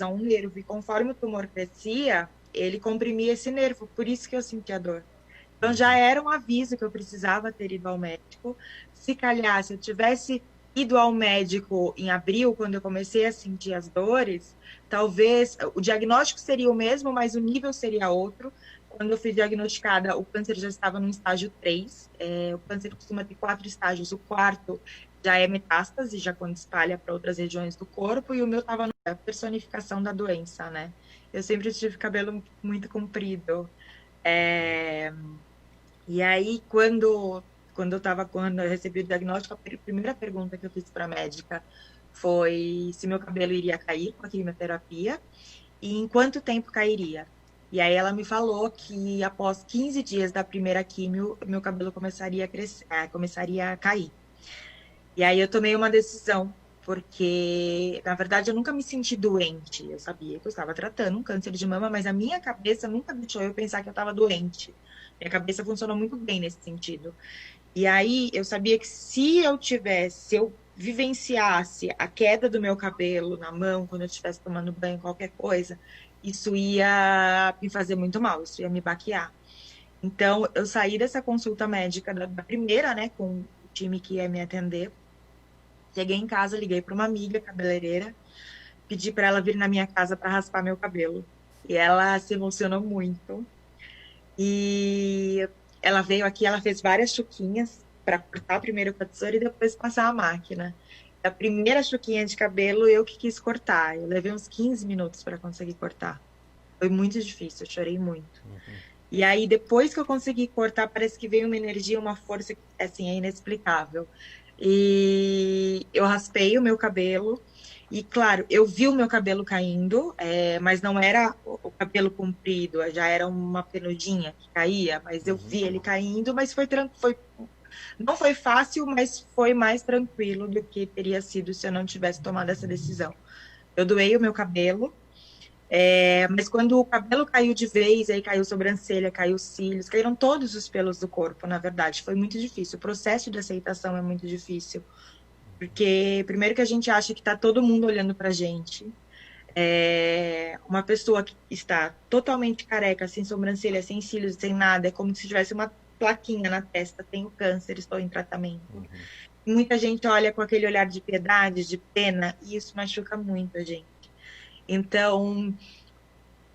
a um nervo, e conforme o tumor crescia, ele comprimia esse nervo, por isso que eu sentia dor. Então já era um aviso que eu precisava ter ido ao médico. Se calhar, se eu tivesse ido ao médico em abril, quando eu comecei a sentir as dores, talvez o diagnóstico seria o mesmo, mas o nível seria outro. Quando eu fui diagnosticada, o câncer já estava no estágio 3. O câncer costuma ter 4 estágios. O quarto já é metástase, já quando espalha para outras regiões do corpo, e o meu estava na personificação da doença, né? Eu sempre tive cabelo muito comprido. É, e aí, quando eu recebi o diagnóstico, a primeira pergunta que eu fiz para a médica foi se meu cabelo iria cair com a quimioterapia e em quanto tempo cairia. E aí ela me falou que após 15 dias da primeira quimio, meu cabelo começaria a crescer, começaria a cair. E aí eu tomei uma decisão, porque na verdade eu nunca me senti doente. Eu sabia que eu estava tratando um câncer de mama, mas a minha cabeça nunca deixou eu pensar que eu estava doente. Minha cabeça funcionou muito bem nesse sentido. E aí eu sabia que se eu vivenciasse a queda do meu cabelo na mão quando eu estivesse tomando banho, qualquer coisa, isso ia me fazer muito mal, isso ia me baquear. Então eu saí dessa consulta médica da primeira, né, com o time que ia me atender. Cheguei em casa, liguei para uma amiga cabeleireira, pedi para ela vir na minha casa para raspar meu cabelo. E ela se emocionou muito. E ela veio aqui, ela fez várias chuquinhas para cortar primeiro com a tesoura e depois passar a máquina. A primeira chuquinha de cabelo eu que quis cortar. Eu levei uns 15 minutos para conseguir cortar. Foi muito difícil, eu chorei muito. E aí, depois que eu consegui cortar, parece que veio uma energia, uma força que, assim, é inexplicável. E eu raspei o meu cabelo. E, claro, eu vi o meu cabelo caindo, mas não era o cabelo comprido, já era uma penudinha que caía, mas eu vi ele caindo, mas não foi fácil, mas foi mais tranquilo do que teria sido se eu não tivesse tomado essa decisão. Eu doei o meu cabelo, mas quando o cabelo caiu de vez, aí caiu sobrancelha, caiu cílios, caíram todos os pelos do corpo, na verdade. Foi muito difícil. O processo de aceitação é muito difícil. Porque, primeiro, que a gente acha que está todo mundo olhando pra gente. Uma pessoa que está totalmente careca, sem sobrancelha, sem cílios, sem nada, é como se tivesse uma plaquinha na testa: tenho câncer, estou em tratamento. Muita gente olha com aquele olhar de piedade, de pena, e isso machuca muito a gente. Então,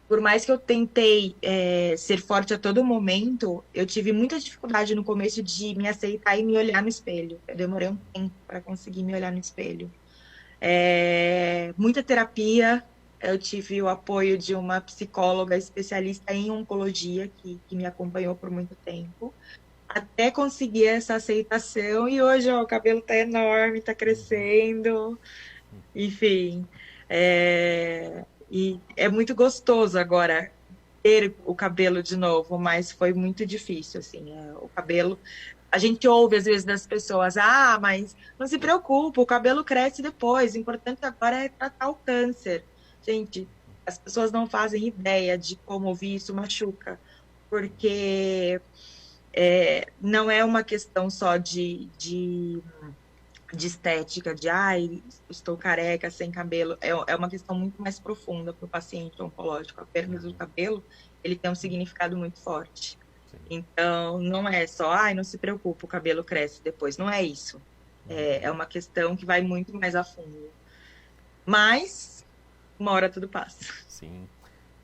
por mais que eu tentei ser forte a todo momento, eu tive muita dificuldade no começo de me aceitar e me olhar no espelho. Eu demorei um tempo para conseguir me olhar no espelho. Muita terapia. Eu tive o apoio de uma psicóloga especialista em oncologia que me acompanhou por muito tempo, até conseguir essa aceitação. E hoje ó, o cabelo está enorme, está crescendo, enfim. E é muito gostoso agora ter o cabelo de novo, mas foi muito difícil, assim, o cabelo. A gente ouve às vezes das pessoas, mas não se preocupa, o cabelo cresce depois, o importante agora é tratar o câncer. Gente, as pessoas não fazem ideia de como ouvir isso machuca, porque não é uma questão só de estética, de estou careca, sem cabelo, é uma questão muito mais profunda para o paciente oncológico. A perda do cabelo, ele tem um significado muito forte. Então, não é só, não se preocupe, o cabelo cresce depois. Não é isso. É uma questão que vai muito mais a fundo. Mas, uma hora tudo passa. Sim.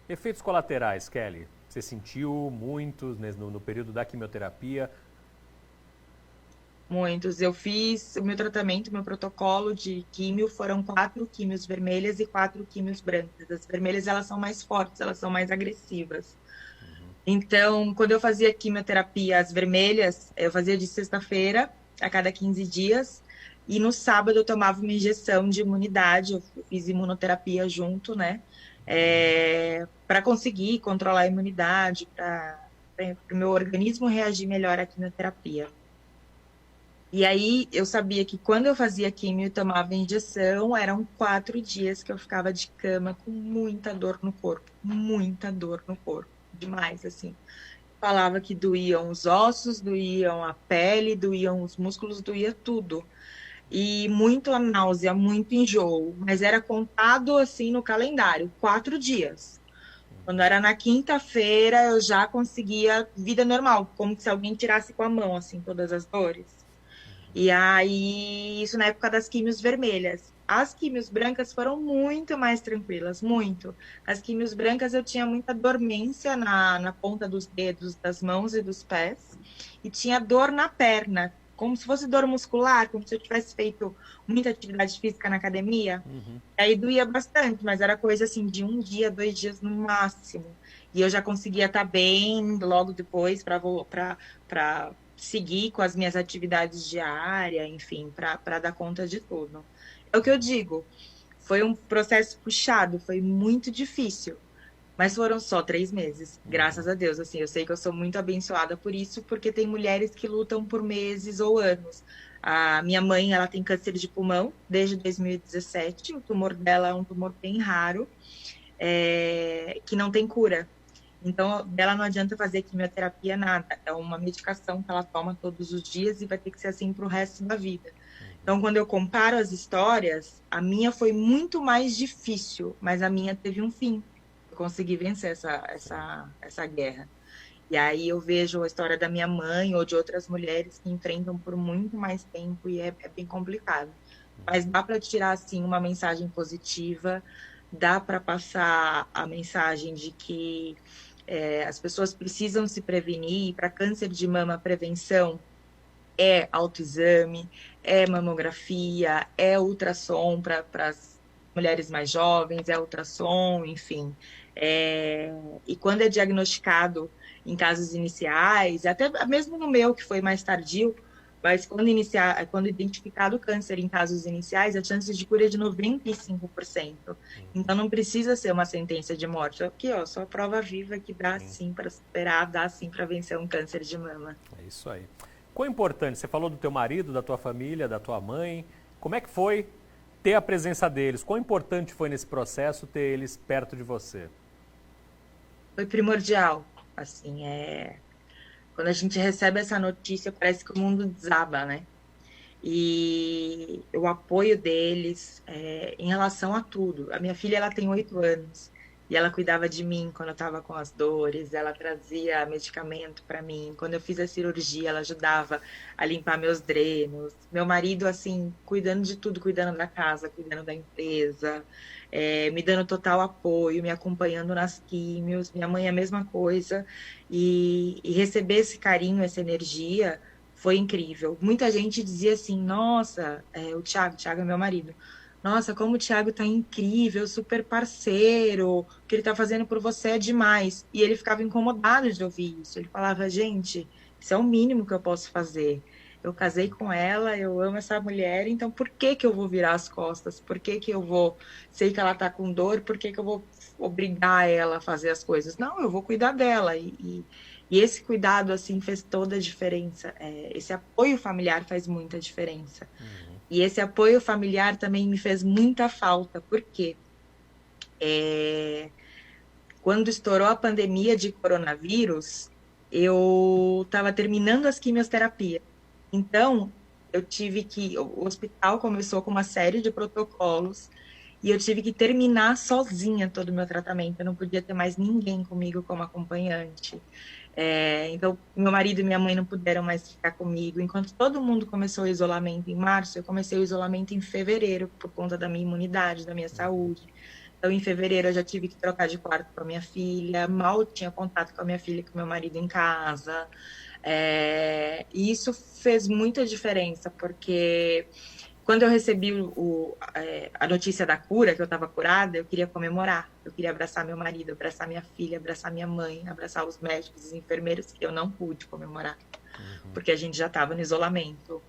Efeitos colaterais, Kelly? Você sentiu muitos no período da quimioterapia? Muitos. Eu fiz o meu tratamento, meu protocolo de químio, foram 4 químios vermelhas e 4 químios brancas. As vermelhas, elas são mais fortes, elas são mais agressivas. Então, quando eu fazia quimioterapia, as vermelhas, eu fazia de sexta-feira, a cada 15 dias, e no sábado eu tomava uma injeção de imunidade, eu fiz imunoterapia junto, né? Para conseguir controlar a imunidade, para o meu organismo reagir melhor à quimioterapia. E aí eu sabia que quando eu fazia químio e tomava injeção, eram 4 dias que eu ficava de cama com muita dor no corpo, demais, assim. Falava que doíam os ossos, doíam a pele, doíam os músculos, doía tudo. e muito náusea, muito enjoo, mas era contado assim no calendário, 4 dias. Quando era na quinta-feira, eu já conseguia vida normal, como se alguém tirasse com a mão, assim, todas as dores. E aí, isso na época das químios vermelhas. As químios brancas foram muito mais tranquilas, muito. As químios brancas eu tinha muita dormência na ponta dos dedos, das mãos e dos pés, e tinha dor na perna, como se fosse dor muscular, como se eu tivesse feito muita atividade física na academia. Uhum. Aí doía bastante, mas era coisa assim de 1 dia, 2 dias no máximo. E eu já conseguia estar bem logo depois para seguir com as minhas atividades diárias, enfim, para dar conta de tudo. É o que eu digo. Foi um processo puxado, foi muito difícil, mas foram só 3 meses, graças a Deus. Assim, eu sei que eu sou muito abençoada por isso, porque tem mulheres que lutam por meses ou anos. A minha mãe, ela tem câncer de pulmão desde 2017. O tumor dela é um tumor bem raro, que não tem cura. Então, dela não adianta fazer quimioterapia, nada. É uma medicação que ela toma todos os dias e vai ter que ser assim para o resto da vida. Então, quando eu comparo as histórias, a minha foi muito mais difícil, mas a minha teve um fim. Eu consegui vencer essa guerra. E aí eu vejo a história da minha mãe ou de outras mulheres que enfrentam por muito mais tempo e é bem complicado. Mas dá para tirar, assim, uma mensagem positiva, dá para passar a mensagem de que as pessoas precisam se prevenir. Para câncer de mama, a prevenção é autoexame, é mamografia, é ultrassom para as mulheres mais jovens, é ultrassom, enfim. E quando é diagnosticado em casos iniciais, até mesmo no meu, que foi mais tardio, mas quando identificado o câncer em casos iniciais, a chance de cura é de 95%. Então não precisa ser uma sentença de morte. Aqui, ó, só prova viva que dá sim para superar, dá sim para vencer um câncer de mama. É isso aí. Quão importante, você falou do teu marido, da tua família, da tua mãe, como é que foi ter a presença deles? Quão importante foi nesse processo ter eles perto de você? Foi primordial, assim, quando a gente recebe essa notícia, parece que o mundo desaba, né? E o apoio deles em relação a tudo. A minha filha, ela tem 8 anos e ela cuidava de mim quando eu estava com as dores, ela trazia medicamento para mim. Quando eu fiz a cirurgia, ela ajudava a limpar meus drenos. Meu marido, assim, cuidando de tudo, cuidando da casa, cuidando da empresa, me dando total apoio, me acompanhando nas químios. Minha mãe, a mesma coisa. E receber esse carinho, essa energia foi incrível. Muita gente dizia assim, nossa, o Thiago é meu marido. Nossa, como o Thiago tá incrível, super parceiro, o que ele tá fazendo por você é demais. E ele ficava incomodado de ouvir isso. Ele falava, gente, isso é o mínimo que eu posso fazer. Eu casei com ela, eu amo essa mulher, então por que que eu vou virar as costas? Por que que eu vou, sei que ela tá com dor, por que que eu vou obrigar ela a fazer as coisas? Não, eu vou cuidar dela. E esse cuidado, assim, fez toda a diferença. Esse apoio familiar faz muita diferença. E esse apoio familiar também me fez muita falta, porque quando estourou a pandemia de coronavírus, eu estava terminando as quimioterapias. Então, o hospital começou com uma série de protocolos e eu tive que terminar sozinha todo o meu tratamento. Eu não podia ter mais ninguém comigo como acompanhante. Então, meu marido e minha mãe não puderam mais ficar comigo. Enquanto todo mundo começou o isolamento em março, eu comecei o isolamento em fevereiro, por conta da minha imunidade, da minha saúde. Então, em fevereiro, eu já tive que trocar de quarto com a minha filha, mal tinha contato com a minha filha e com meu marido em casa. E isso fez muita diferença, porque quando eu recebi a notícia da cura, que eu estava curada, eu queria comemorar. Eu queria abraçar meu marido, abraçar minha filha, abraçar minha mãe, abraçar os médicos, os enfermeiros, que eu não pude comemorar, porque a gente já estava no isolamento.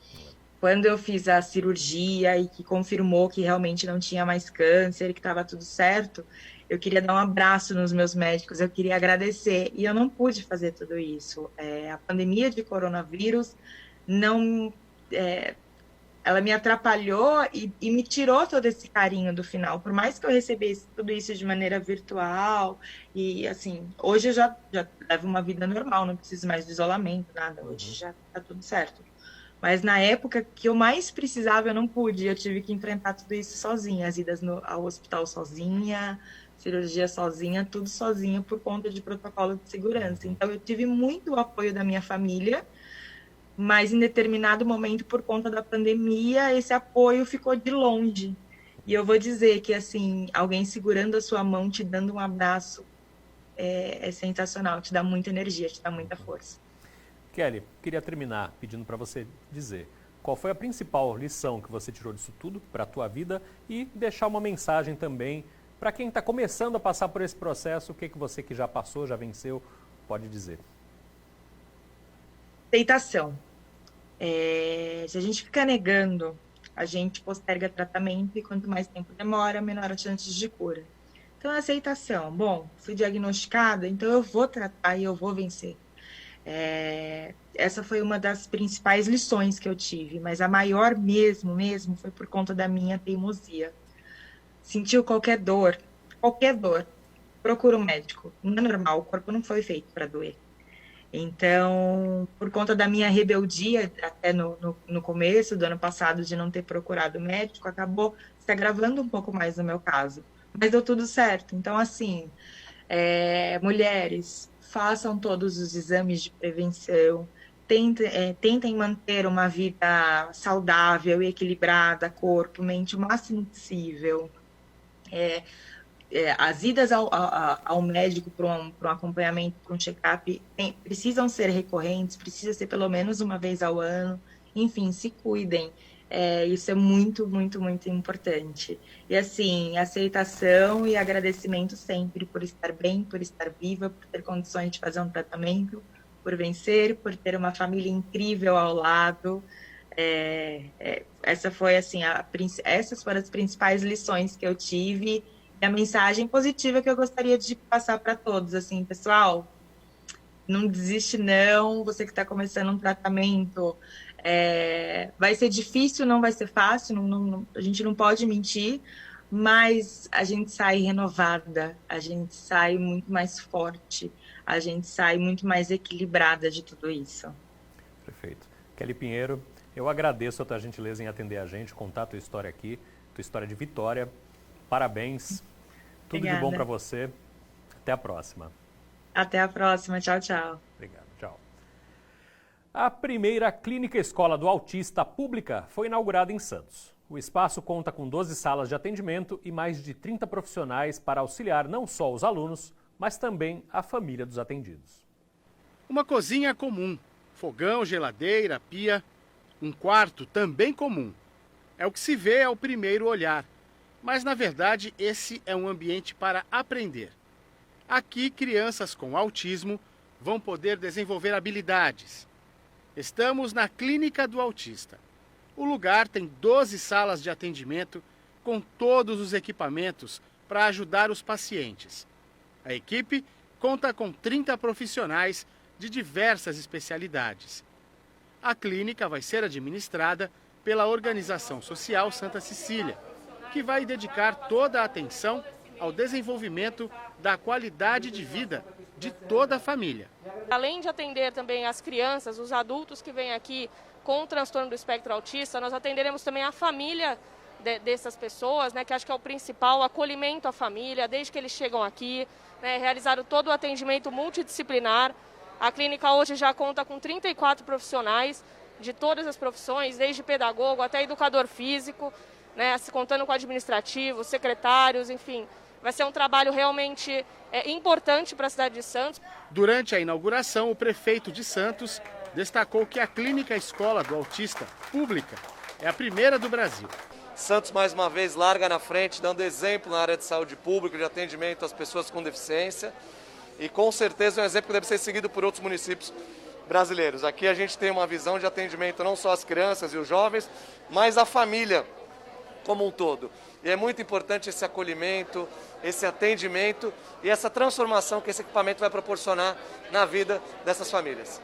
Quando eu fiz a cirurgia e que confirmou que realmente não tinha mais câncer, que estava tudo certo, eu queria dar um abraço nos meus médicos, eu queria agradecer, e eu não pude fazer tudo isso. A pandemia de coronavírus não... ela me atrapalhou e me tirou todo esse carinho do final. Por mais que eu recebesse tudo isso de maneira virtual, e assim, hoje eu já levo uma vida normal, não preciso mais de isolamento, nada, hoje já tá tudo certo. Mas na época que eu mais precisava, eu não pude. Eu tive que enfrentar tudo isso sozinha. As idas ao hospital sozinha, cirurgia sozinha, tudo sozinha por conta de protocolo de segurança. Então eu tive muito apoio da minha família, mas em determinado momento, por conta da pandemia, esse apoio ficou de longe. E eu vou dizer que, assim, alguém segurando a sua mão, te dando um abraço, é sensacional, te dá muita energia, te dá muita força. Kelly, queria terminar pedindo para você dizer qual foi a principal lição que você tirou disso tudo para a tua vida e deixar uma mensagem também para quem está começando a passar por esse processo, o que você que já passou, já venceu, pode dizer. Aceitação. Se a gente fica negando, a gente posterga tratamento e quanto mais tempo demora, menor a chance de cura. Então, a aceitação. Bom, fui diagnosticada, então eu vou tratar e eu vou vencer. Essa foi uma das principais lições que eu tive, mas a maior mesmo, foi por conta da minha teimosia. Sentiu qualquer dor, procura um médico. Não é normal, o corpo não foi feito para doer. Então, por conta da minha rebeldia, até no começo do ano passado, de não ter procurado médico, acabou se agravando um pouco mais no meu caso. Mas deu tudo certo. Então, assim, mulheres, façam todos os exames de prevenção, tentem manter uma vida saudável e equilibrada, corpo, mente, o máximo possível. As idas ao médico para um acompanhamento, para um check-up, precisam ser recorrentes, precisa ser pelo menos uma vez ao ano. Enfim, se cuidem. Isso é muito, muito, muito importante. E assim, aceitação e agradecimento sempre por estar bem, por estar viva, por ter condições de fazer um tratamento, por vencer, por ter uma família incrível ao lado. Essas foram as principais lições que eu tive. E a mensagem positiva que eu gostaria de passar para todos, assim, pessoal, não desiste não, você que está começando um tratamento, vai ser difícil, não vai ser fácil, a gente não pode mentir, mas a gente sai renovada, a gente sai muito mais forte, a gente sai muito mais equilibrada de tudo isso. Perfeito. Kelly Pinheiro, eu agradeço a tua gentileza em atender a gente, contar a tua história aqui, tua história de vitória. Parabéns. Tudo Obrigada. de bom para você. Até a próxima. Até a próxima. Tchau, tchau. Obrigado. Tchau. A primeira Clínica Escola do Autista pública foi inaugurada em Santos. O espaço conta com 12 salas de atendimento e mais de 30 profissionais para auxiliar não só os alunos, mas também a família dos atendidos. Uma cozinha comum, fogão, geladeira, pia, um quarto também comum. É o que se vê ao primeiro olhar. Mas, na verdade, esse é um ambiente para aprender. Aqui, crianças com autismo vão poder desenvolver habilidades. Estamos na Clínica do Autista. O lugar tem 12 salas de atendimento com todos os equipamentos para ajudar os pacientes. A equipe conta com 30 profissionais de diversas especialidades. A clínica vai ser administrada pela Organização Social Santa Cecília, que vai dedicar toda a atenção ao desenvolvimento da qualidade de vida de toda a família. Além de atender também as crianças, os adultos que vêm aqui com o transtorno do espectro autista, nós atenderemos também a família dessas pessoas, que acho que é o principal, o acolhimento à família, desde que eles chegam aqui, realizaram todo o atendimento multidisciplinar. A clínica hoje já conta com 34 profissionais de todas as profissões, desde pedagogo até educador físico, contando com administrativos, secretários, enfim. Vai ser um trabalho realmente importante para a cidade de Santos. Durante a inauguração, o prefeito de Santos destacou que a Clínica Escola do Autista pública é a primeira do Brasil. Santos, mais uma vez, larga na frente, dando exemplo na área de saúde pública, de atendimento às pessoas com deficiência. E com certeza é um exemplo que deve ser seguido por outros municípios brasileiros. Aqui a gente tem uma visão de atendimento não só às crianças e os jovens, mas à família como um todo. E é muito importante esse acolhimento, esse atendimento e essa transformação que esse equipamento vai proporcionar na vida dessas famílias.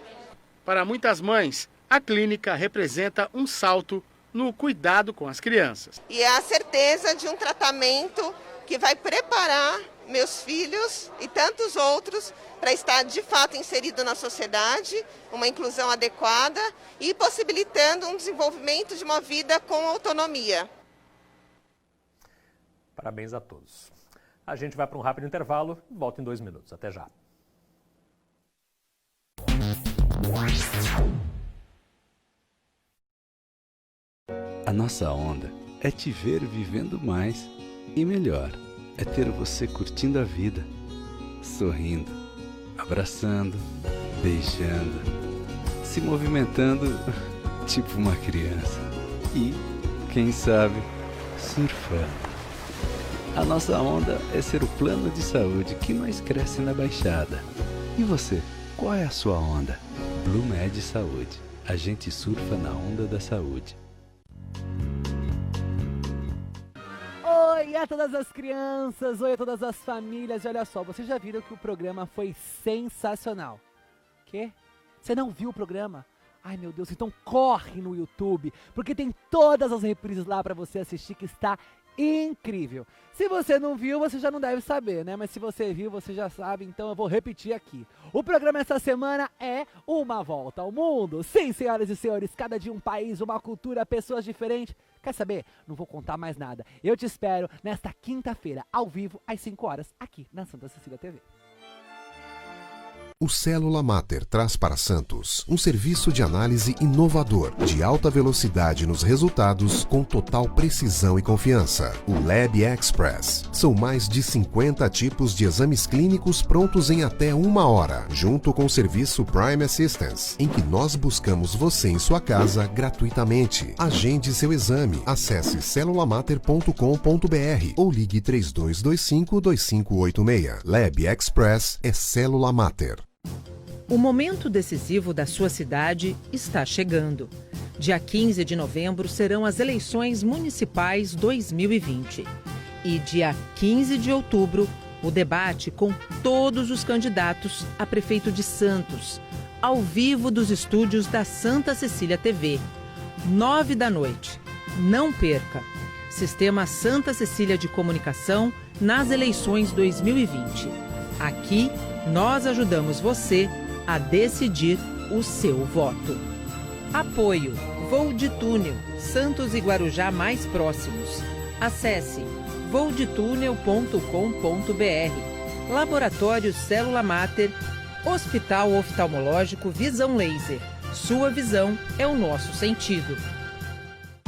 Para muitas mães, a clínica representa um salto no cuidado com as crianças. E é a certeza de um tratamento que vai preparar meus filhos e tantos outros para estar de fato inserido na sociedade, uma inclusão adequada e possibilitando um desenvolvimento de uma vida com autonomia. Parabéns a todos. A gente vai para um rápido intervalo e volta em 2 minutos. Até já. A nossa onda é te ver vivendo mais e melhor. É ter você curtindo a vida, sorrindo, abraçando, beijando, se movimentando tipo uma criança e, quem sabe, surfando. A nossa onda é ser o plano de saúde que mais cresce na Baixada. E você, qual é a sua onda? Blumed Saúde. A gente surfa na onda da saúde. Oi a todas as crianças, oi a todas as famílias. E olha só, vocês já viram que o programa foi sensacional. Quê? Você não viu o programa? Ai meu Deus, então corre no YouTube, porque tem todas as reprises lá pra você assistir, que está incrível. Se você não viu, você já não deve saber, né? Mas se você viu, você já sabe, então eu vou repetir aqui. O programa essa semana é Uma Volta ao Mundo. Sim, senhoras e senhores, cada dia um país, uma cultura, pessoas diferentes. Quer saber? Não vou contar mais nada. Eu te espero nesta quinta-feira, ao vivo, às 5 horas, aqui na Santa Cecília TV. O Célula Mater traz para Santos um serviço de análise inovador, de alta velocidade nos resultados, com total precisão e confiança. O Lab Express. São mais de 50 tipos de exames clínicos prontos em até 1 hora, junto com o serviço Prime Assistance, em que nós buscamos você em sua casa gratuitamente. Agende seu exame. Acesse celulamater.com.br ou ligue 3225-2586. Lab Express é Célula Mater. O momento decisivo da sua cidade está chegando. Dia 15 de novembro serão as eleições municipais 2020. E dia 15 de outubro, o debate com todos os candidatos a prefeito de Santos, ao vivo dos estúdios da Santa Cecília TV, 9 da noite. Não perca! Sistema Santa Cecília de Comunicação nas eleições 2020. Aqui, nós ajudamos você a decidir o seu voto. Apoio Voo de Túnel, Santos e Guarujá mais próximos. Acesse voodetúnel.com.br. Laboratório Célula Mater, Hospital Oftalmológico Visão Laser. Sua visão é o nosso sentido.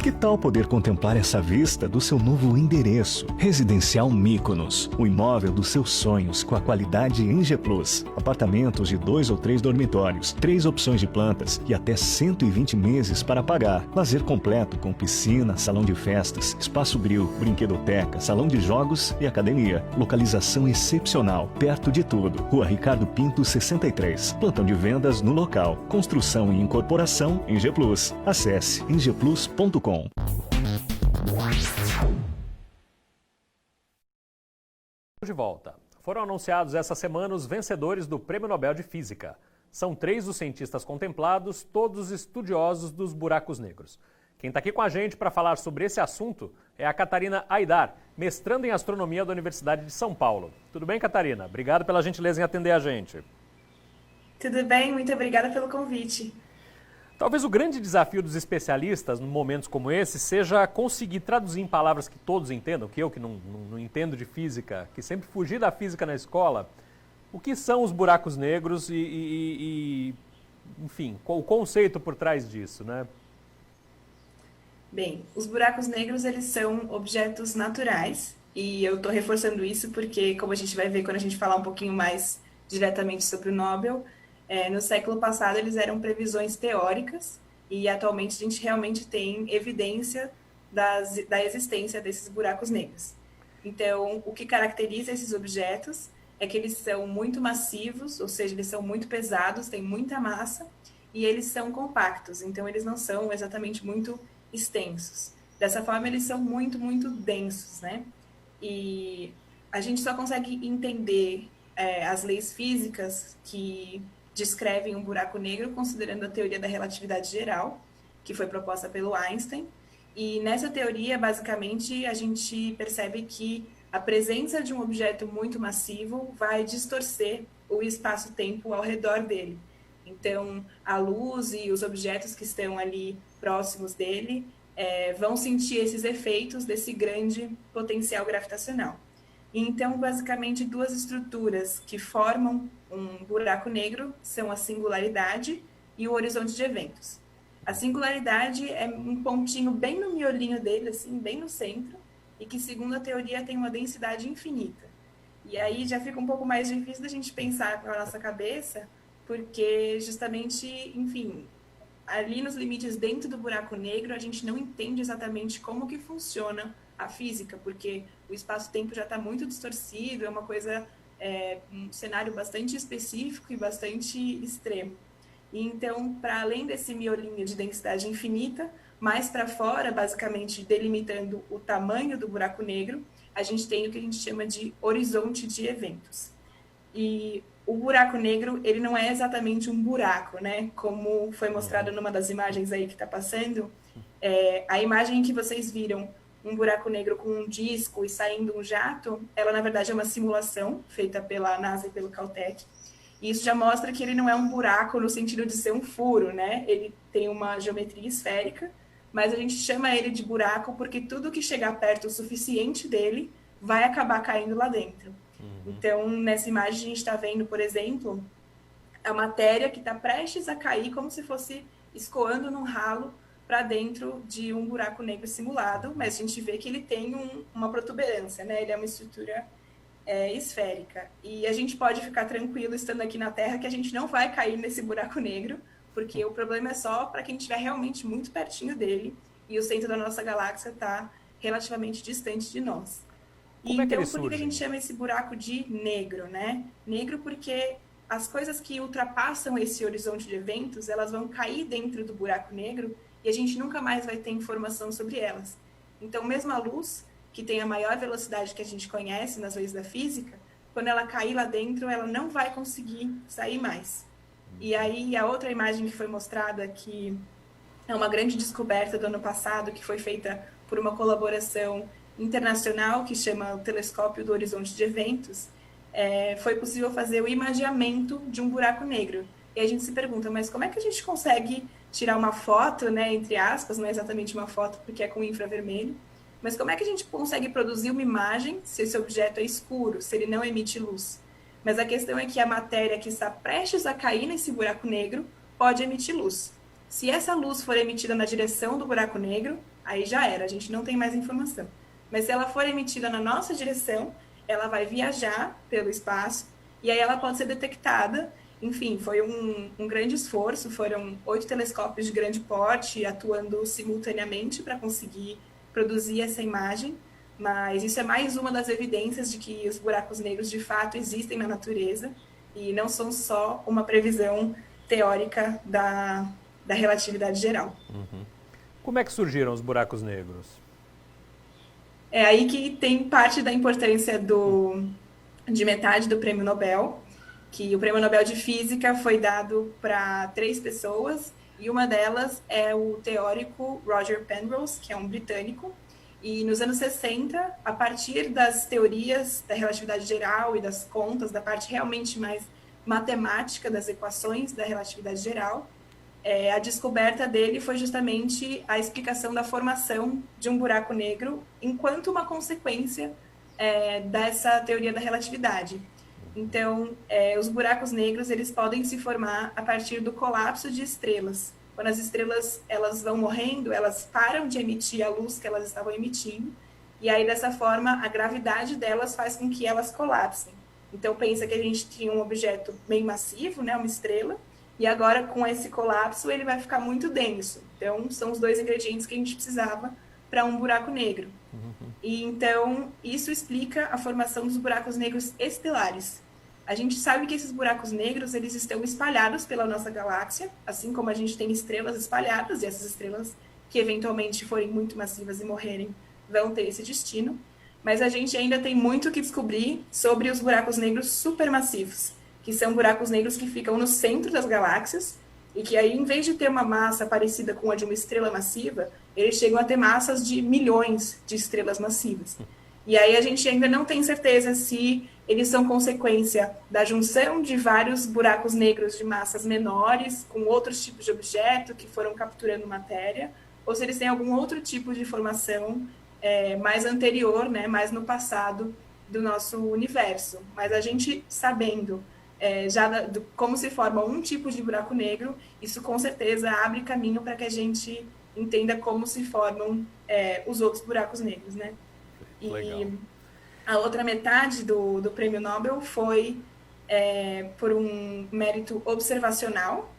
Que tal poder contemplar essa vista do seu novo endereço? Residencial Mykonos, o imóvel dos seus sonhos com a qualidade ENGE Plus. Apartamentos de 2 ou 3 dormitórios, 3 opções de plantas e até 120 meses para pagar. Lazer completo com piscina, salão de festas, espaço grill, brinquedoteca, salão de jogos e academia. Localização excepcional, perto de tudo. Rua Ricardo Pinto 63. Plantão de vendas no local. Construção e incorporação ENGE Plus. Acesse engeplus.com. De volta. Foram anunciados essa semana os vencedores do Prêmio Nobel de Física. São 3 os cientistas contemplados, todos estudiosos dos buracos negros. Quem está aqui com a gente para falar sobre esse assunto é a Catarina Aidar, mestranda em astronomia da Universidade de São Paulo. Tudo bem, Catarina? Obrigado pela gentileza em atender a gente. Tudo bem, muito obrigada pelo convite. Talvez o grande desafio dos especialistas, em momentos como esse, seja conseguir traduzir em palavras que todos entendam, que eu que não entendo de física, que sempre fugi da física na escola, o que são os buracos negros enfim, o conceito por trás disso, né? Bem, os buracos negros, eles são objetos naturais, e eu estou reforçando isso porque, como a gente vai ver quando a gente falar um pouquinho mais diretamente sobre o Nobel, no século passado eles eram previsões teóricas e atualmente a gente realmente tem evidência da existência desses buracos negros. Então, o que caracteriza esses objetos é que eles são muito massivos, ou seja, eles são muito pesados, têm muita massa, e eles são compactos, então eles não são exatamente muito extensos. Dessa forma, eles são muito, muito densos, né? E a gente só consegue entender as leis físicas que descrevem um buraco negro considerando a teoria da relatividade geral, que foi proposta pelo Einstein. E nessa teoria, basicamente, a gente percebe que A presença de um objeto muito massivo vai distorcer o espaço-tempo ao redor dele. Então, a luz e os objetos que estão ali próximos dele vão sentir esses efeitos desse grande potencial gravitacional. Então, basicamente, duas estruturas que formam um buraco negro são a singularidade e o horizonte de eventos. A singularidade é um pontinho bem no miolinho dele, assim, bem no centro, e que, segundo a teoria, tem uma densidade infinita. E aí já fica um pouco mais difícil da gente pensar com a nossa cabeça, porque justamente, enfim, ali nos limites dentro do buraco negro, a gente não entende exatamente como que funciona a física, porque o espaço-tempo já está muito distorcido, é uma coisa, um cenário bastante específico e bastante extremo. E então, para além desse miolinho de densidade infinita, mais para fora, basicamente delimitando o tamanho do buraco negro, a gente tem o que a gente chama de horizonte de eventos. E o buraco negro, ele não é exatamente um buraco, né? Como foi mostrado numa das imagens aí que está passando, a imagem que vocês viram, um buraco negro com um disco e saindo um jato, ela na verdade é uma simulação feita pela NASA e pelo Caltech. E isso já mostra que ele não é um buraco no sentido de ser um furo, né? Ele tem uma geometria esférica, mas a gente chama ele de buraco porque tudo que chegar perto o suficiente dele vai acabar caindo lá dentro. Então, nessa imagem a gente está vendo, por exemplo, a matéria que está prestes a cair como se fosse escoando num ralo para dentro de um buraco negro simulado, mas a gente vê que ele tem uma protuberância, né? Ele é uma estrutura esférica. E a gente pode ficar tranquilo estando aqui na Terra que a gente não vai cair nesse buraco negro, porque o problema é só para quem estiver realmente muito pertinho dele, e o centro da nossa galáxia está relativamente distante de nós. Como então, por que a gente chama esse buraco de negro, né? Negro porque as coisas que ultrapassam esse horizonte de eventos, elas vão cair dentro do buraco negro e a gente nunca mais vai ter informação sobre elas. Então, mesmo a luz, que tem a maior velocidade que a gente conhece nas leis da física, quando ela cair lá dentro, ela não vai conseguir sair mais. E aí, a outra imagem que foi mostrada, que é uma grande descoberta do ano passado, que foi feita por uma colaboração internacional, que chama o Telescópio do Horizonte de Eventos, foi possível fazer o imageamento de um buraco negro. E a gente se pergunta, mas como é que a gente consegue tirar uma foto, né, entre aspas, não é exatamente uma foto porque é com infravermelho, mas como é que a gente consegue produzir uma imagem se esse objeto é escuro, se ele não emite luz? Mas a questão é que a matéria que está prestes a cair nesse buraco negro pode emitir luz. Se essa luz for emitida na direção do buraco negro, aí já era, a gente não tem mais informação. Mas se ela for emitida na nossa direção, ela vai viajar pelo espaço e aí ela pode ser detectada. Enfim, foi um grande esforço, foram 8 telescópios de grande porte atuando simultaneamente para conseguir produzir essa imagem, mas isso é mais uma das evidências de que os buracos negros de fato existem na natureza e não são só uma previsão teórica da relatividade geral. Como é que surgiram os buracos negros? É aí que tem parte da importância de metade do Prêmio Nobel, que o Prêmio Nobel de Física foi dado para 3 pessoas, e uma delas é o teórico Roger Penrose, que é um britânico, e nos anos 60, a partir das teorias da relatividade geral e das contas, da parte realmente mais matemática das equações da relatividade geral, a descoberta dele foi justamente a explicação da formação de um buraco negro enquanto uma consequência dessa teoria da relatividade. Então, os buracos negros eles podem se formar a partir do colapso de estrelas. Quando as estrelas elas vão morrendo, elas param de emitir a luz que elas estavam emitindo, e aí, dessa forma, a gravidade delas faz com que elas colapsem. Então, pensa que a gente tinha um objeto bem massivo, né, uma estrela, e agora, com esse colapso, ele vai ficar muito denso. Então, são os 2 ingredientes que a gente precisava para um buraco negro. E então, isso explica a formação dos buracos negros estelares. A gente sabe que esses buracos negros eles estão espalhados pela nossa galáxia, assim como a gente tem estrelas espalhadas, e essas estrelas que eventualmente forem muito massivas e morrerem vão ter esse destino. Mas a gente ainda tem muito o que descobrir sobre os buracos negros supermassivos, que são buracos negros que ficam no centro das galáxias e que aí, em vez de ter uma massa parecida com a de uma estrela massiva, eles chegam a ter massas de milhões de estrelas massivas. E aí a gente ainda não tem certeza se eles são consequência da junção de vários buracos negros de massas menores com outros tipos de objeto que foram capturando matéria, ou se eles têm algum outro tipo de formação mais anterior, né, mais no passado do nosso universo. Mas a gente sabendo como se forma um tipo de buraco negro, isso com certeza abre caminho para que a gente entenda como se formam os outros buracos negros, né? Legal. E a outra metade do Prêmio Nobel foi por um mérito observacional,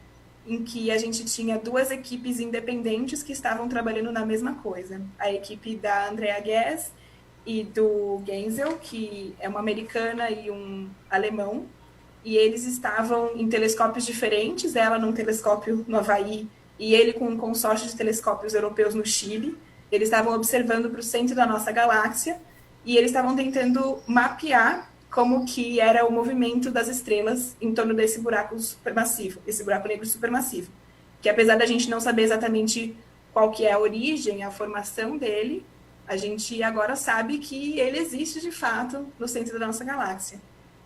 em que a gente tinha 2 equipes independentes que estavam trabalhando na mesma coisa. A equipe da Andrea Ghez e do Genzel, que é uma americana e um alemão, e eles estavam em telescópios diferentes, ela num telescópio no Havaí e ele com um consórcio de telescópios europeus no Chile. Eles estavam observando para o centro da nossa galáxia e eles estavam tentando mapear como que era o movimento das estrelas em torno desse buraco supermassivo, esse buraco negro supermassivo. Que apesar da gente não saber exatamente qual que é a origem, a formação dele, a gente agora sabe que ele existe de fato no centro da nossa galáxia.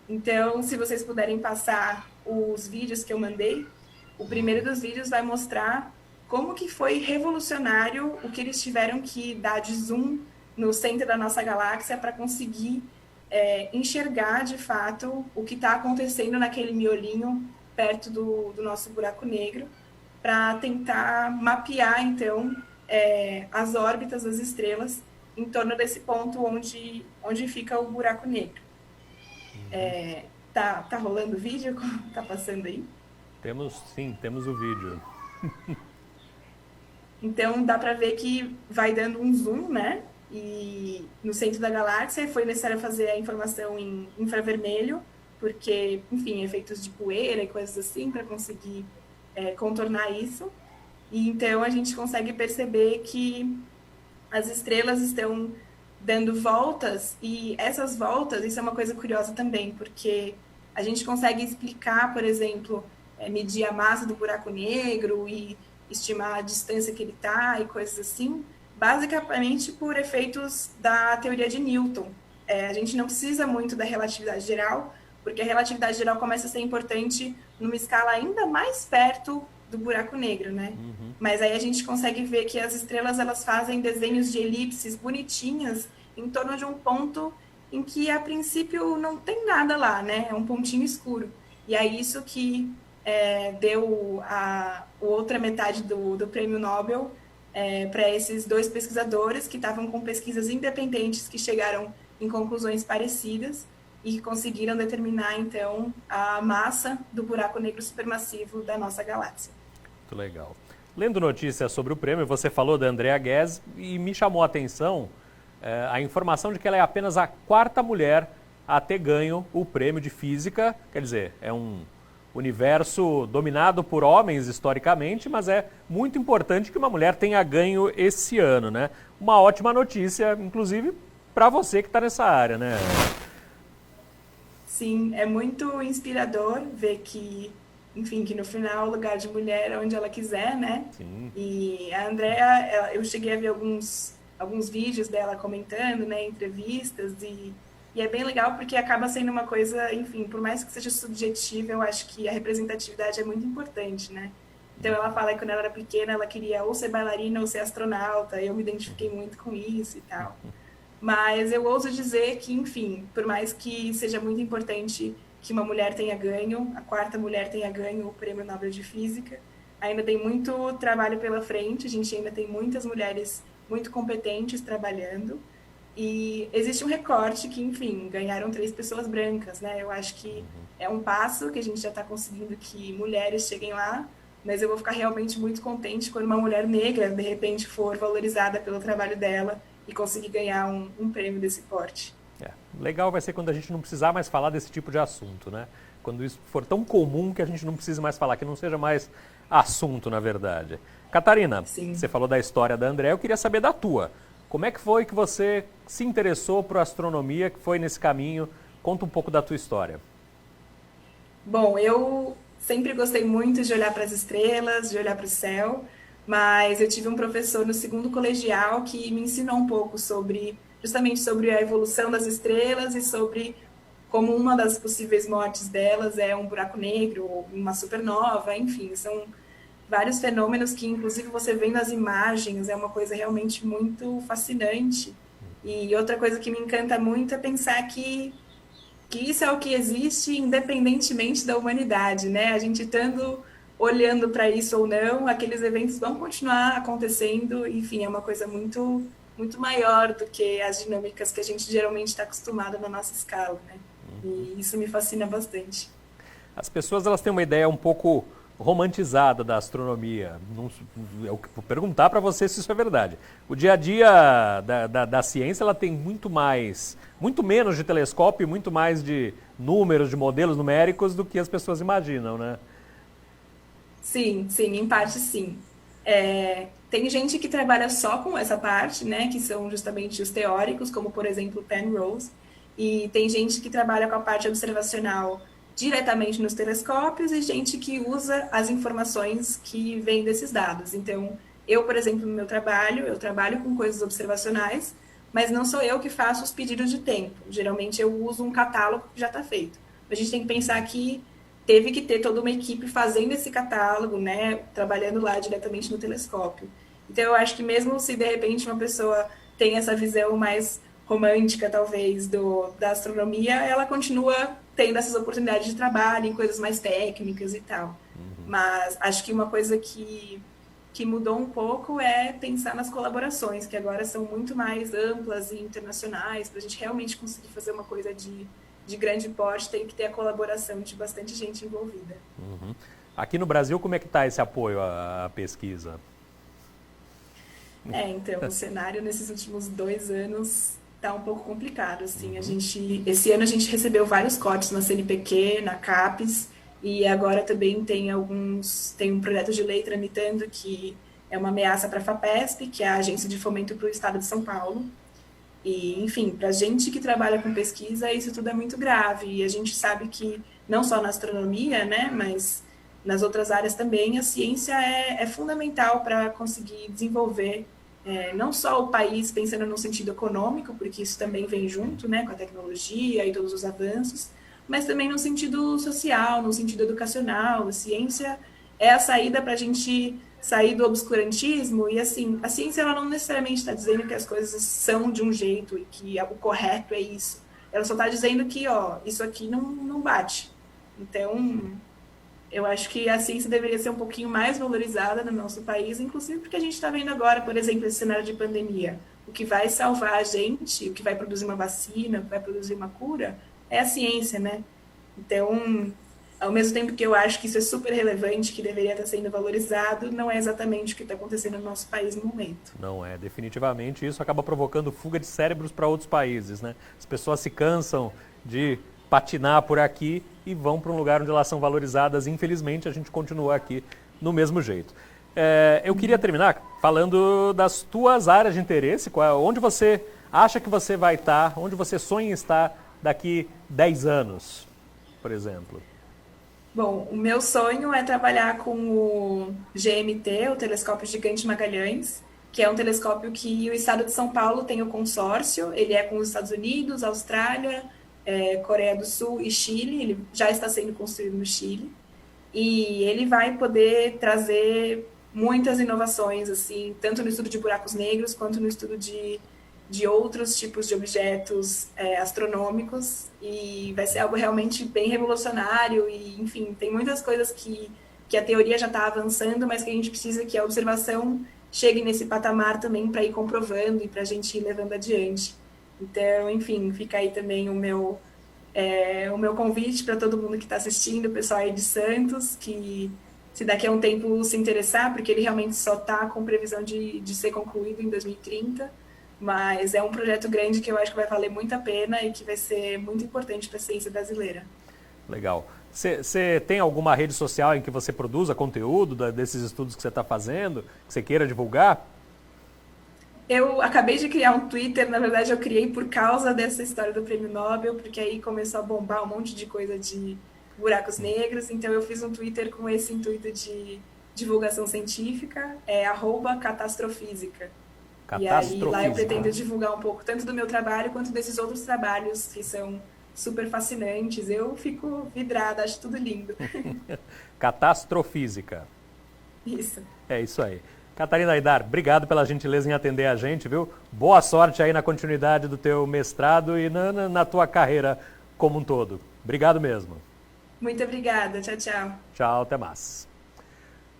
Então, se vocês puderem passar os vídeos que eu mandei, o primeiro dos vídeos vai mostrar como que foi revolucionário o que eles tiveram que dar de zoom no centro da nossa galáxia para conseguir enxergar, de fato, o que está acontecendo naquele miolinho perto do nosso buraco negro, para tentar mapear, então, as órbitas das estrelas em torno desse ponto onde fica o buraco negro. Tá rolando o vídeo? Tá passando aí? Temos o vídeo. Então, dá para ver que vai dando um zoom, né? E no centro da galáxia foi necessário fazer a informação em infravermelho, porque, enfim, efeitos de poeira e coisas assim, para conseguir contornar isso. E então a gente consegue perceber que as estrelas estão dando voltas, e essas voltas, isso é uma coisa curiosa também, porque a gente consegue explicar, por exemplo, medir a massa do buraco negro e estimar a distância que ele está e coisas assim, basicamente por efeitos da teoria de Newton. A gente não precisa muito da relatividade geral, porque a relatividade geral começa a ser importante numa escala ainda mais perto do buraco negro, né? Uhum. Mas aí a gente consegue ver que as estrelas, elas fazem desenhos de elipses bonitinhas em torno de um ponto em que, a princípio, não tem nada lá, né? É um pontinho escuro. E é isso que deu a outra metade do Prêmio Nobel para esses 2 pesquisadores que estavam com pesquisas independentes que chegaram em conclusões parecidas e conseguiram determinar, então, a massa do buraco negro supermassivo da nossa galáxia. Muito legal. Lendo notícias sobre o prêmio, você falou da Andrea Ghez e me chamou a atenção a informação de que ela é apenas a 4ª mulher a ter ganho o prêmio de física. Quer dizer, é um universo dominado por homens historicamente, mas é muito importante que uma mulher tenha ganho esse ano, né? Uma ótima notícia, inclusive, para você que está nessa área, né? Sim, é muito inspirador ver que, enfim, que no final o lugar de mulher é onde ela quiser, né? Sim. E a Andrea, eu cheguei a ver alguns vídeos dela comentando, né, entrevistas, e é bem legal porque acaba sendo uma coisa, enfim, por mais que seja subjetiva, eu acho que a representatividade é muito importante, né? Então ela fala que quando ela era pequena ela queria ou ser bailarina ou ser astronauta, e eu me identifiquei muito com isso e tal. Mas eu ouso dizer que, enfim, por mais que seja muito importante que uma mulher tenha ganho, a 4ª mulher tenha ganho o Prêmio Nobel de Física, ainda tem muito trabalho pela frente, a gente ainda tem muitas mulheres muito competentes trabalhando, e existe um recorte que, enfim, ganharam 3 pessoas brancas, né? Eu acho que é um passo que a gente já está conseguindo que mulheres cheguem lá, mas eu vou ficar realmente muito contente quando uma mulher negra, de repente, for valorizada pelo trabalho dela e conseguir ganhar um prêmio desse porte. Legal vai ser quando a gente não precisar mais falar desse tipo de assunto, né? Quando isso for tão comum que a gente não precise mais falar, que não seja mais assunto, na verdade. Catarina, Sim. Você falou da história da Andrea, eu queria saber da tua. Como é que foi que você se interessou por astronomia, que foi nesse caminho? Conta um pouco da tua história. Bom, eu sempre gostei muito de olhar para as estrelas, de olhar para o céu, mas eu tive um professor no 2º colegial que me ensinou um pouco sobre justamente sobre a evolução das estrelas e sobre como uma das possíveis mortes delas é um buraco negro ou uma supernova, enfim, são vários fenômenos que, inclusive, você vendo as imagens, é uma coisa realmente muito fascinante. E outra coisa que me encanta muito é pensar que isso é o que existe independentemente da humanidade, né? A gente estando olhando para isso ou não, aqueles eventos vão continuar acontecendo, enfim, é uma coisa muito, muito maior do que as dinâmicas que a gente geralmente está acostumado na nossa escala, né? E isso me fascina bastante. As pessoas elas têm uma ideia um pouco romantizada da astronomia. Eu vou perguntar para você se isso é verdade. O dia a dia da ciência ela tem muito menos de telescópio e muito mais de números, de modelos numéricos do que as pessoas imaginam, né? Sim, em parte sim. Tem gente que trabalha só com essa parte, né, que são justamente os teóricos, como por exemplo Penrose, e tem gente que trabalha com a parte observacional diretamente nos telescópios e gente que usa as informações que vêm desses dados. Então, eu, por exemplo, no meu trabalho, eu trabalho com coisas observacionais, mas não sou eu que faço os pedidos de tempo. Geralmente eu uso um catálogo que já está feito. A gente tem que pensar que teve que ter toda uma equipe fazendo esse catálogo, né, trabalhando lá diretamente no telescópio. Então, eu acho que mesmo se de repente uma pessoa tem essa visão mais romântica, talvez, da astronomia, ela continua tendo essas oportunidades de trabalho em coisas mais técnicas e tal. Mas acho que uma coisa que mudou um pouco é pensar nas colaborações, que agora são muito mais amplas e internacionais. Para a gente realmente conseguir fazer uma coisa de grande porte, tem que ter a colaboração de bastante gente envolvida. Aqui no Brasil, como é que está esse apoio à pesquisa? Então, o cenário nesses últimos 2 anos está um pouco complicado, assim. Esse ano a gente recebeu vários cortes na CNPq, na CAPES, e agora também tem um projeto de lei tramitando que é uma ameaça para a FAPESP, que é a Agência de Fomento para o Estado de São Paulo. E, enfim, para a gente que trabalha com pesquisa, isso tudo é muito grave, e a gente sabe que, não só na astronomia, né, mas nas outras áreas também, a ciência é fundamental para conseguir desenvolver não só o país pensando no sentido econômico, porque isso também vem junto, né, com a tecnologia e todos os avanços, mas também no sentido social, no sentido educacional. A ciência é a saída para a gente sair do obscurantismo e, assim, a ciência ela não necessariamente está dizendo que as coisas são de um jeito e que o correto é isso. Ela só está dizendo que, isso aqui não bate. Então, eu acho que a ciência deveria ser um pouquinho mais valorizada no nosso país, inclusive porque a gente está vendo agora, por exemplo, esse cenário de pandemia. O que vai salvar a gente, o que vai produzir uma vacina, o que vai produzir uma cura, é a ciência, né? Então, ao mesmo tempo que eu acho que isso é super relevante, que deveria estar sendo valorizado, não é exatamente o que está acontecendo no nosso país no momento. Não é, definitivamente. Isso acaba provocando fuga de cérebros para outros países, né? As pessoas se cansam de patinar por aqui e vão para um lugar onde elas são valorizadas. Infelizmente, a gente continua aqui no mesmo jeito. Eu queria terminar falando das tuas áreas de interesse, onde você acha que você vai estar, onde você sonha estar daqui 10 anos, por exemplo. Bom, o meu sonho é trabalhar com o GMT, o Telescópio Gigante Magalhães, que é um telescópio que o estado de São Paulo tem o consórcio. Ele é com os Estados Unidos, Austrália, Coreia do Sul e Chile. Ele já está sendo construído no Chile. E ele vai poder trazer muitas inovações, assim, tanto no estudo de buracos negros quanto no estudo de outros tipos de objetos astronômicos, e vai ser algo realmente bem revolucionário. E, enfim, tem muitas coisas que a teoria já está avançando, mas que a gente precisa que a observação chegue nesse patamar também para ir comprovando e para a gente ir levando adiante. Então, enfim, fica aí também o meu convite para todo mundo que está assistindo, o pessoal aí de Santos, que se daqui a um tempo se interessar, porque ele realmente só está com previsão de ser concluído em 2030, mas é um projeto grande que eu acho que vai valer muito a pena e que vai ser muito importante para a ciência brasileira. Legal. Você tem alguma rede social em que você produza conteúdo desses estudos que você está fazendo, que você queira divulgar? Eu acabei de criar um Twitter, na verdade eu criei por causa dessa história do Prêmio Nobel, porque aí começou a bombar um monte de coisa de buracos negros, então eu fiz um Twitter com esse intuito de divulgação científica, @catastrofísica. E aí lá eu pretendo divulgar um pouco tanto do meu trabalho quanto desses outros trabalhos que são super fascinantes. Eu fico vidrada, acho tudo lindo. Catastrofísica. Isso. É isso aí. Catarina Aidar, obrigado pela gentileza em atender a gente, viu? Boa sorte aí na continuidade do teu mestrado e na tua carreira como um todo. Obrigado mesmo. Muito obrigada. Tchau, tchau. Tchau, até mais.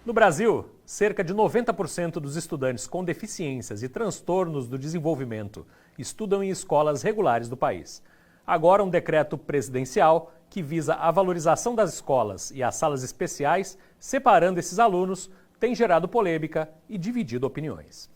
No Brasil, cerca de 90% dos estudantes com deficiências e transtornos do desenvolvimento estudam em escolas regulares do país. Agora, um decreto presidencial que visa a valorização das escolas e as salas especiais, separando esses alunos, tem gerado polêmica e dividido opiniões.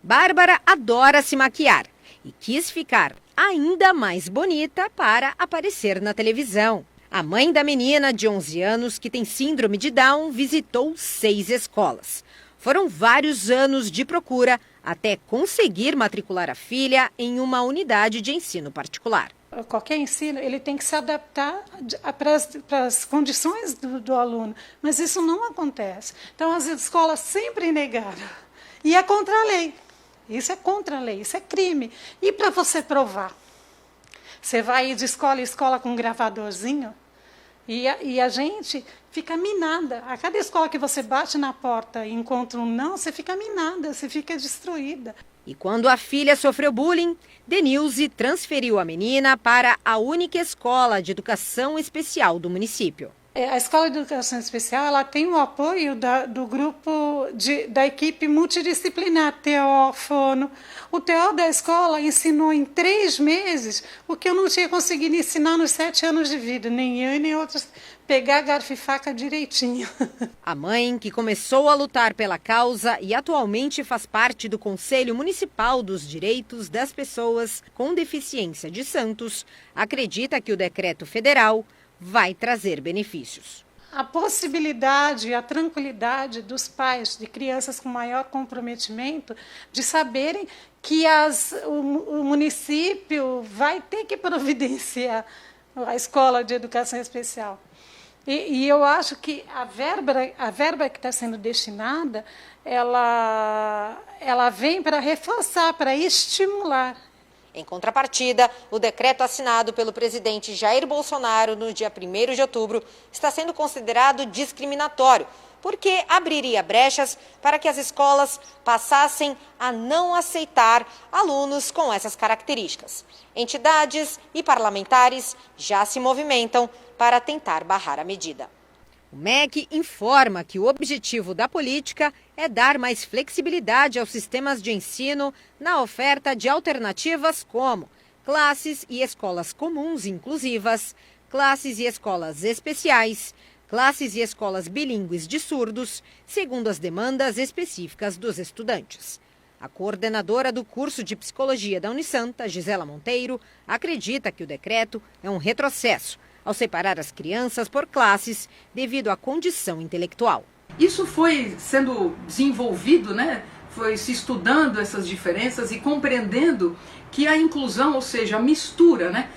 Bárbara adora se maquiar e quis ficar ainda mais bonita para aparecer na televisão. A mãe da menina de 11 anos, que tem síndrome de Down, visitou 6 escolas. Foram vários anos de procura até conseguir matricular a filha em uma unidade de ensino particular. Qualquer ensino ele tem que se adaptar para as condições do aluno, mas isso não acontece. Então as escolas sempre negaram. E é contra a lei. Isso é contra a lei, isso é crime. E para você provar? Você vai de escola em escola com um gravadorzinho e a gente fica minada. A cada escola que você bate na porta e encontra um não, você fica minada, você fica destruída. E quando a filha sofreu bullying, Denilze transferiu a menina para a única escola de educação especial do município. A Escola de Educação Especial ela tem o apoio do grupo da equipe multidisciplinar, TO, Fono. O TO da escola ensinou em 3 meses o que eu não tinha conseguido ensinar nos 7 anos de vida, nem eu e nem outros, pegar garfo e faca direitinho. A mãe, que começou a lutar pela causa e atualmente faz parte do Conselho Municipal dos Direitos das Pessoas com Deficiência de Santos, acredita que o decreto federal vai trazer benefícios. A possibilidade e a tranquilidade dos pais de crianças com maior comprometimento de saberem que o município vai ter que providenciar a escola de educação especial. E eu acho que a verba que está sendo destinada, ela vem para reforçar, para estimular. Em contrapartida, o decreto assinado pelo presidente Jair Bolsonaro no dia 1º de outubro está sendo considerado discriminatório, porque abriria brechas para que as escolas passassem a não aceitar alunos com essas características. Entidades e parlamentares já se movimentam para tentar barrar a medida. O MEC informa que o objetivo da política é dar mais flexibilidade aos sistemas de ensino na oferta de alternativas como classes e escolas comuns inclusivas, classes e escolas especiais, classes e escolas bilíngues de surdos, segundo as demandas específicas dos estudantes. A coordenadora do curso de psicologia da Unisanta, Gisela Monteiro, acredita que o decreto é um retrocesso ao separar as crianças por classes devido à condição intelectual. Isso foi sendo desenvolvido, foi se estudando essas diferenças e compreendendo que a inclusão, ou seja, a mistura,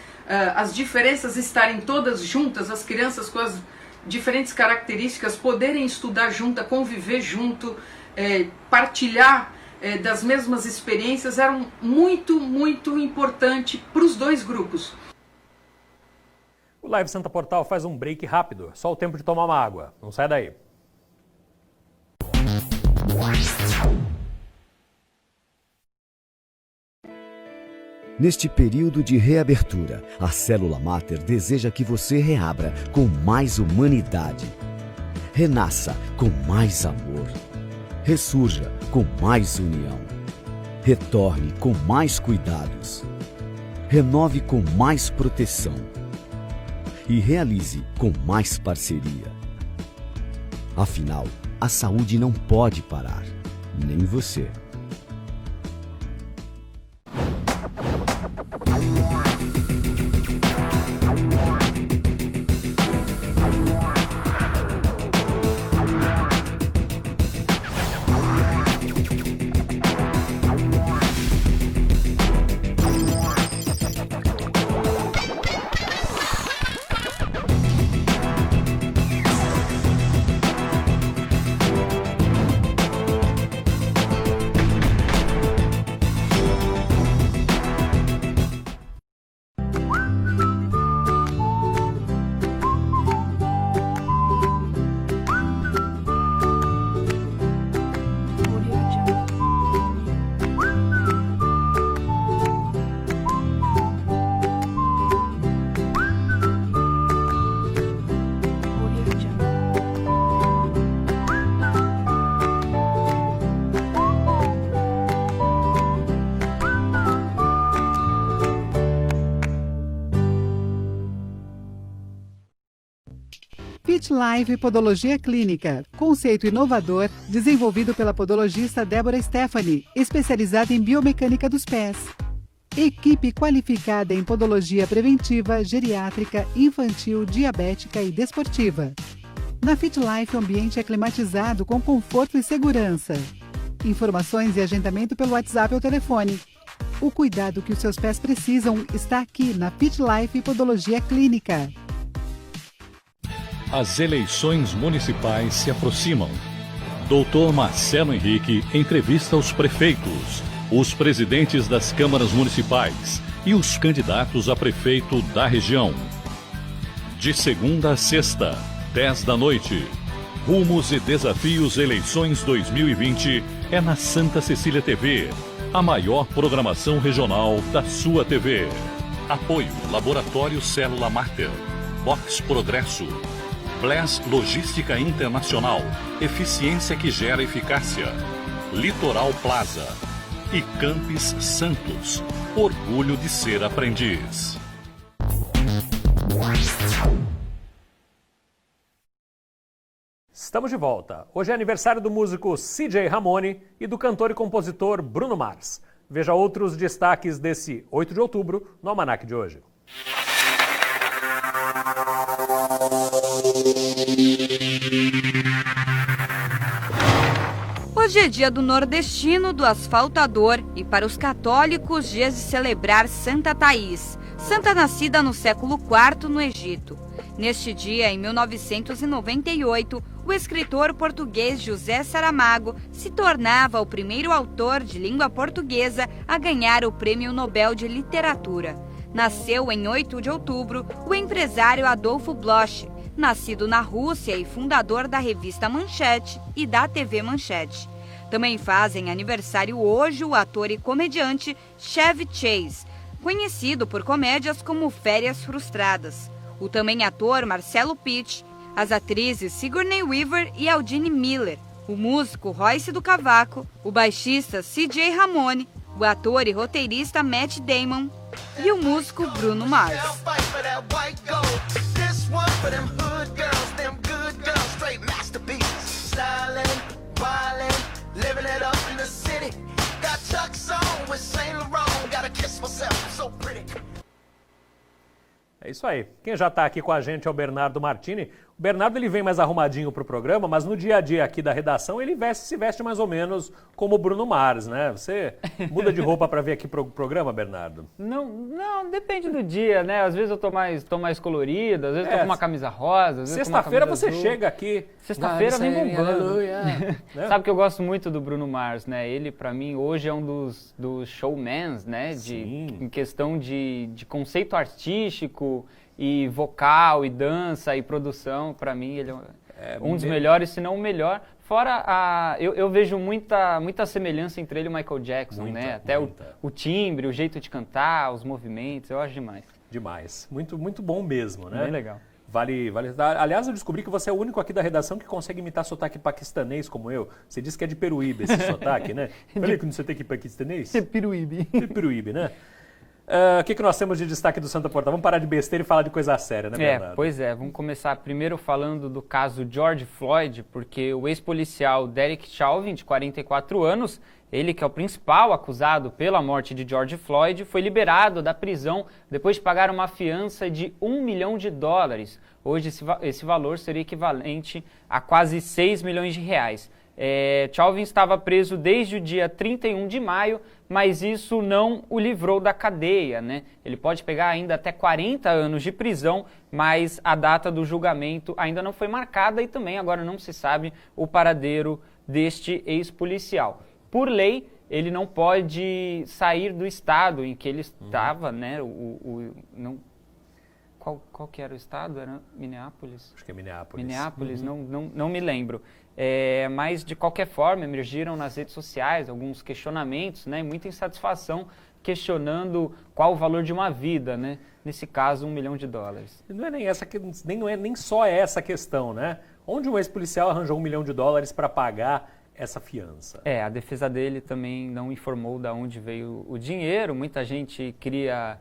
as diferenças estarem todas juntas, as crianças com as diferentes características poderem estudar junto, conviver junto, partilhar das mesmas experiências, era muito, muito importante para os 2 grupos. O Live Santa Portal faz um break rápido, só o tempo de tomar uma água. Não sai daí. Neste período de reabertura, a Célula Mater deseja que você reabra com mais humanidade. Renasça com mais amor. Ressurja com mais união. Retorne com mais cuidados. Renove com mais proteção. E realize com mais parceria. Afinal, a saúde não pode parar, nem você. FitLife Podologia Clínica, conceito inovador desenvolvido pela podologista Débora Stephanie, especializada em biomecânica dos pés. Equipe qualificada em podologia preventiva, geriátrica, infantil, diabética e desportiva. Na FitLife, o ambiente é climatizado com conforto e segurança. Informações e agendamento pelo WhatsApp ou telefone. O cuidado que os seus pés precisam está aqui na FitLife Podologia Clínica. As eleições municipais se aproximam. Dr. Marcelo Henrique entrevista os prefeitos, os presidentes das câmaras municipais e os candidatos a prefeito da região. De segunda a sexta, 10 da noite. Rumos e Desafios Eleições 2020 é na Santa Cecília TV, a maior programação regional da sua TV. Apoio Laboratório Célula Mater, Box Progresso, Bless Logística Internacional, eficiência que gera eficácia. Litoral Plaza e Campos Santos, orgulho de ser aprendiz. Estamos de volta. Hoje é aniversário do músico CJ Ramone e do cantor e compositor Bruno Mars. Veja outros destaques desse 8 de outubro no Almanac de hoje. Hoje é dia do nordestino, do asfaltador e para os católicos dias de celebrar Santa Thaís, santa nascida no século IV no Egito. Neste dia, em 1998, o escritor português José Saramago se tornava o primeiro autor de língua portuguesa a ganhar o Prêmio Nobel de Literatura. Nasceu em 8 de outubro o empresário Adolfo Bloch, nascido na Rússia e fundador da revista Manchete e da TV Manchete. Também fazem aniversário hoje o ator e comediante Chevy Chase, conhecido por comédias como Férias Frustradas. O também ator Marcelo Pitt, as atrizes Sigourney Weaver e Aldine Miller, o músico Royce do Cavaco, o baixista CJ Ramone, o ator e roteirista Matt Damon e o músico Bruno Mars. É isso aí. Quem já está aqui com a gente é o Bernardo Martini. O Bernardo ele vem mais arrumadinho para o programa, mas no dia a dia aqui da redação ele se veste mais ou menos como o Bruno Mars, né? Você muda de roupa para vir aqui para o programa, Bernardo? Não, depende do dia, né? Às vezes eu tô mais colorido, às vezes eu tô com uma camisa rosa, às vezes sexta-feira você azul. Chega aqui. Sexta-feira vem bombando. Sabe que eu gosto muito do Bruno Mars, né? Ele, para mim, hoje é um dos showmans, né? Em questão de conceito artístico e vocal, e dança, e produção. Para mim, ele é um dos melhores, se não o melhor. Fora, eu vejo muita semelhança entre ele e o Michael Jackson, né? Até o timbre, o jeito de cantar, os movimentos, eu acho demais. Demais. Muito, muito bom mesmo, né? Bem legal. Vale. Aliás, eu descobri que você é o único aqui da redação que consegue imitar sotaque paquistanês como eu. Você disse que é de Peruíbe esse sotaque, né? Falei que não sei que paquistanês? É Peruíbe. É Peruíbe, né? O que nós temos de destaque do Santa Portal? Vamos parar de besteira e falar de coisa séria, né, Bernardo? Pois é. Vamos começar primeiro falando do caso George Floyd, porque o ex-policial Derek Chauvin, de 44 anos, ele que é o principal acusado pela morte de George Floyd, foi liberado da prisão depois de pagar uma fiança de $1 milhão. Hoje esse valor seria equivalente a quase 6 milhões de reais. Chauvin estava preso desde o dia 31 de maio, mas isso não o livrou da cadeia, né? Ele pode pegar ainda até 40 anos de prisão, mas a data do julgamento ainda não foi marcada e também agora não se sabe o paradeiro deste ex-policial. Por lei, ele não pode sair do estado em que ele estava, né? Qual que era o estado? Era Minneapolis? Acho que é Minneapolis. Minneapolis, não me lembro. Mas, de qualquer forma, emergiram nas redes sociais alguns questionamentos, né? Muita insatisfação, questionando qual o valor de uma vida, né? Nesse caso, $1 milhão. Não é nem só essa questão, né? Onde um ex-policial arranjou $1 milhão para pagar essa fiança? A defesa dele também não informou de onde veio o dinheiro. Muita gente cria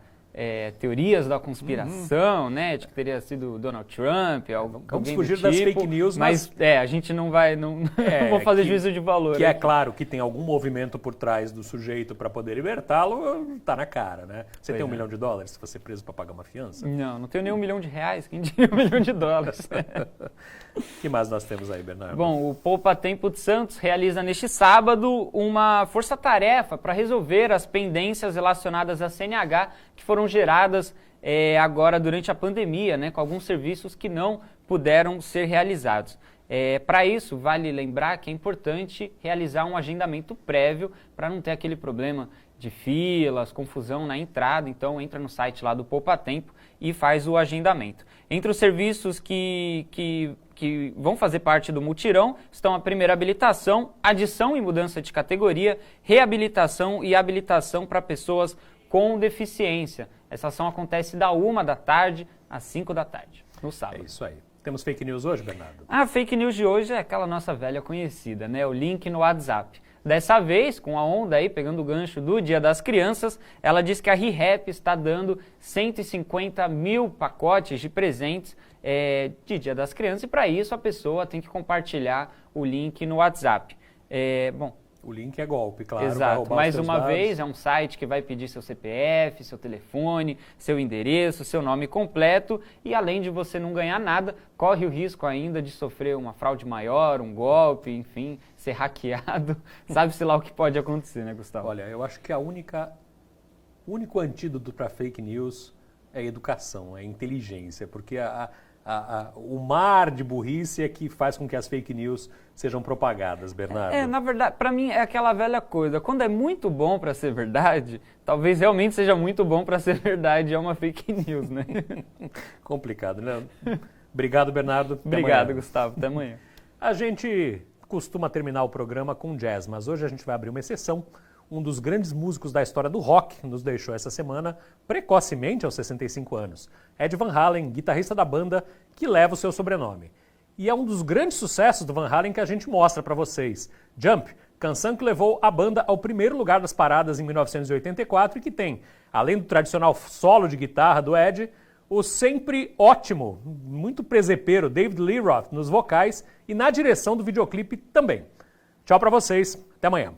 teorias da conspiração, né, de que teria sido Donald Trump, vamos fugir das fake news, mas a gente não vai, não vou fazer juízo de valor. Que é claro que tem algum movimento por trás do sujeito para poder libertá-lo, tá na cara, né? Você tem $1 milhão se você é preso para pagar uma fiança? Não tenho nem $1 milhão, quem diria $1 milhão? O que mais nós temos aí, Bernardo? Bom, o Poupa Tempo de Santos realiza neste sábado uma força-tarefa para resolver as pendências relacionadas à CNH que foram geradas agora durante a pandemia, né, com alguns serviços que não puderam ser realizados. Para isso, vale lembrar que é importante realizar um agendamento prévio para não ter aquele problema de filas, confusão na entrada. Então, entra no site lá do Poupa Tempo e faz o agendamento. Entre os serviços que vão fazer parte do mutirão estão a primeira habilitação, adição e mudança de categoria, reabilitação e habilitação para pessoas com deficiência. Essa ação acontece da 1h às 5h, no sábado. É isso aí. Temos fake news hoje, Bernardo? A fake news de hoje é aquela nossa velha conhecida, né? O link no WhatsApp. Dessa vez, com a onda aí, pegando o gancho do Dia das Crianças, ela diz que a ReHap está dando 150 mil pacotes de presentes de Dia das Crianças, e para isso a pessoa tem que compartilhar o link no WhatsApp. O link é golpe, claro. Exato. Mais uma vez, é um site que vai pedir seu CPF, seu telefone, seu endereço, seu nome completo, e além de você não ganhar nada, corre o risco ainda de sofrer uma fraude maior, um golpe, enfim, ser hackeado. Sabe-se lá o que pode acontecer, né, Gustavo? Olha, eu acho que o único antídoto para fake news é a educação, é a inteligência, porque o mar de burrice é que faz com que as fake news sejam propagadas, Bernardo. Na verdade, para mim é aquela velha coisa. Quando é muito bom para ser verdade, talvez realmente seja muito bom para ser verdade. É uma fake news, né? Complicado, né? Obrigado, Bernardo. Obrigado, Gustavo. Até amanhã. A gente costuma terminar o programa com jazz, mas hoje a gente vai abrir uma exceção. Um dos grandes músicos da história do rock nos deixou essa semana, precocemente aos 65 anos. Ed Van Halen, guitarrista da banda, que leva o seu sobrenome. E é um dos grandes sucessos do Van Halen que a gente mostra para vocês. Jump, canção que levou a banda ao primeiro lugar das paradas em 1984 e que tem, além do tradicional solo de guitarra do Ed, o sempre ótimo, muito presepeiro David Lee Roth nos vocais e na direção do videoclipe também. Tchau para vocês, até amanhã.